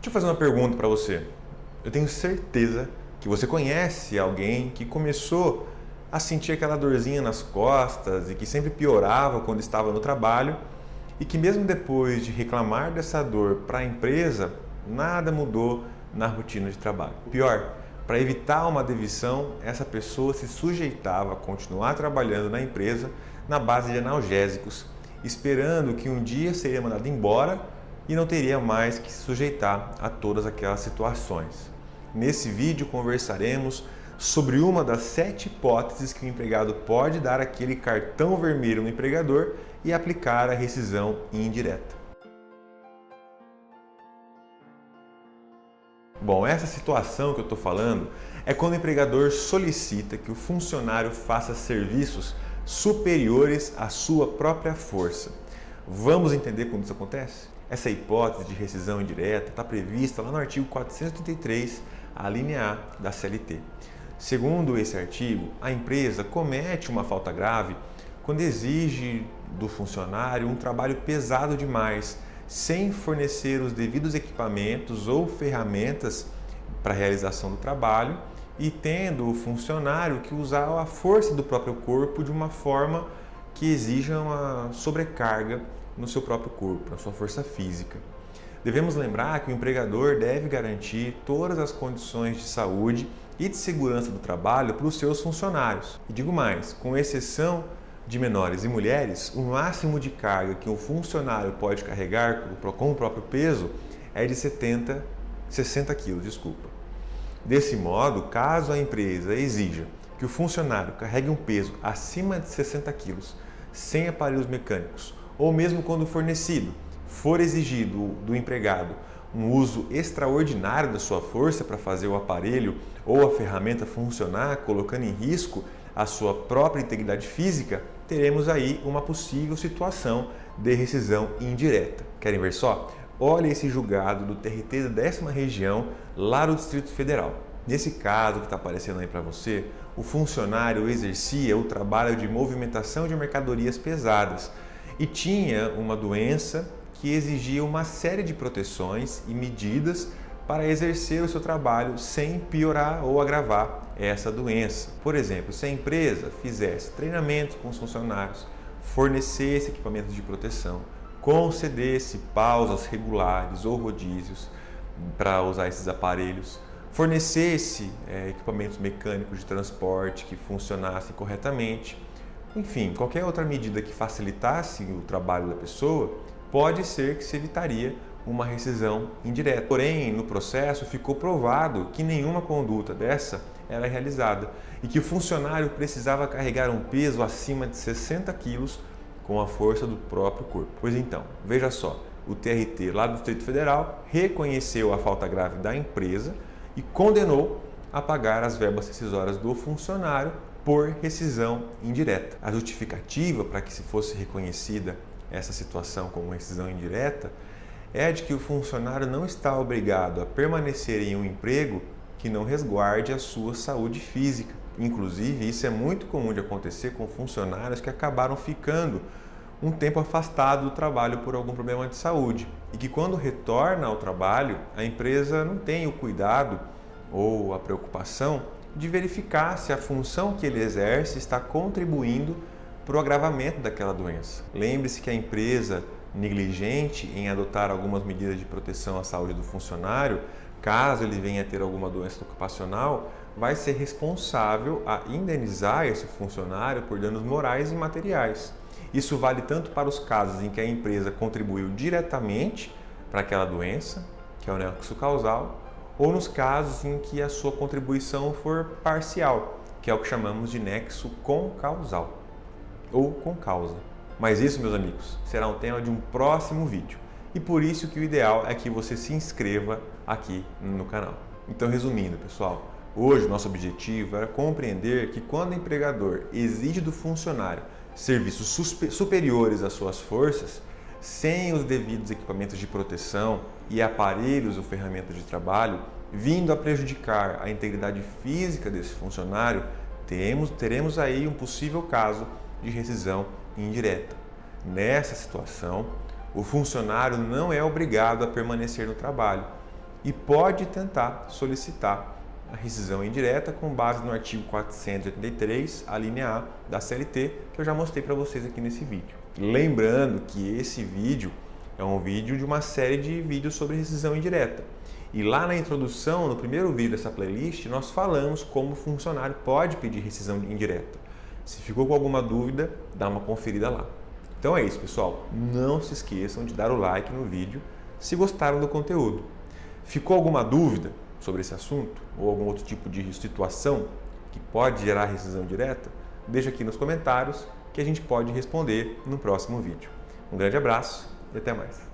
Deixa eu fazer uma pergunta para você. Eu tenho certeza que você conhece alguém que começou a sentir aquela dorzinha nas costas e que sempre piorava quando estava no trabalho e que mesmo depois de reclamar dessa dor para a empresa, nada mudou na rotina de trabalho. Pior, para evitar uma demissão, essa pessoa se sujeitava a continuar trabalhando na empresa na base de analgésicos, esperando que um dia seria mandado embora e não teria mais que se sujeitar a todas aquelas situações. Nesse vídeo conversaremos sobre uma das 7 hipóteses que o empregado pode dar aquele cartão vermelho no empregador e aplicar a rescisão indireta. Bom, essa situação que eu estou falando é quando o empregador solicita que o funcionário faça serviços superiores à sua própria força. Vamos entender como isso acontece? Essa hipótese de rescisão indireta está prevista lá no artigo 433, a linha A da CLT. Segundo esse artigo, a empresa comete uma falta grave quando exige do funcionário um trabalho pesado demais, sem fornecer os devidos equipamentos ou ferramentas para a realização do trabalho e tendo o funcionário que usar a força do próprio corpo de uma forma que exija uma sobrecarga no seu próprio corpo, na sua força física. Devemos lembrar que o empregador deve garantir todas as condições de saúde e de segurança do trabalho para os seus funcionários. E digo mais, com exceção de menores e mulheres, o máximo de carga que um funcionário pode carregar com o próprio peso é de 60 kg. Desse modo, caso a empresa exija que o funcionário carregue um peso acima de 60 kg, sem aparelhos mecânicos, ou mesmo quando fornecido, for exigido do empregado um uso extraordinário da sua força para fazer o aparelho ou a ferramenta funcionar, colocando em risco a sua própria integridade física, teremos aí uma possível situação de rescisão indireta. Querem ver só? Olha esse julgado do TRT da 10ª Região, lá do Distrito Federal. Nesse caso que está aparecendo aí para você, o funcionário exercia o trabalho de movimentação de mercadorias pesadas e tinha uma doença que exigia uma série de proteções e medidas para exercer o seu trabalho sem piorar ou agravar essa doença. Por exemplo, se a empresa fizesse treinamentos com os funcionários, fornecesse equipamentos de proteção, concedesse pausas regulares ou rodízios para usar esses aparelhos, fornecesse equipamentos mecânicos de transporte que funcionassem corretamente, enfim, qualquer outra medida que facilitasse o trabalho da pessoa, pode ser que se evitaria uma rescisão indireta. Porém, no processo ficou provado que nenhuma conduta dessa era realizada e que o funcionário precisava carregar um peso acima de 60 kg com a força do próprio corpo. Pois então, veja só, o TRT lá do Distrito Federal reconheceu a falta grave da empresa e condenou a pagar as verbas rescisórias do funcionário por rescisão indireta. A justificativa para que se fosse reconhecida essa situação como rescisão indireta é de que o funcionário não está obrigado a permanecer em um emprego que não resguarde a sua saúde física. Inclusive, isso é muito comum de acontecer com funcionários que acabaram ficando um tempo afastado do trabalho por algum problema de saúde e que quando retorna ao trabalho, a empresa não tem o cuidado ou a preocupação de verificar se a função que ele exerce está contribuindo para o agravamento daquela doença. Lembre-se que a empresa negligente em adotar algumas medidas de proteção à saúde do funcionário, caso ele venha a ter alguma doença ocupacional, vai ser responsável a indenizar esse funcionário por danos morais e materiais. Isso vale tanto para os casos em que a empresa contribuiu diretamente para aquela doença, que é o nexo causal, ou nos casos em que a sua contribuição for parcial, que é o que chamamos de nexo concausal ou concausa. Mas isso, meus amigos, será um tema de um próximo vídeo. E por isso que o ideal é que você se inscreva aqui no canal. Então, resumindo, pessoal, hoje o nosso objetivo era compreender que quando o empregador exige do funcionário serviços superiores às suas forças, sem os devidos equipamentos de proteção e aparelhos ou ferramentas de trabalho, vindo a prejudicar a integridade física desse funcionário, teremos aí um possível caso de rescisão indireta. Nessa situação, o funcionário não é obrigado a permanecer no trabalho e pode tentar solicitar a rescisão indireta com base no artigo 483, a linha A da CLT, que eu já mostrei para vocês aqui nesse vídeo. Lembrando que esse vídeo é um vídeo de uma série de vídeos sobre rescisão indireta. E lá na introdução, no primeiro vídeo dessa playlist, nós falamos como o funcionário pode pedir rescisão indireta. Se ficou com alguma dúvida, dá uma conferida lá. Então é isso, pessoal. Não se esqueçam de dar o like no vídeo se gostaram do conteúdo. Ficou alguma dúvida sobre esse assunto ou algum outro tipo de situação que pode gerar rescisão direta? Deixa aqui nos comentários que a gente pode responder no próximo vídeo. Um grande abraço e até mais.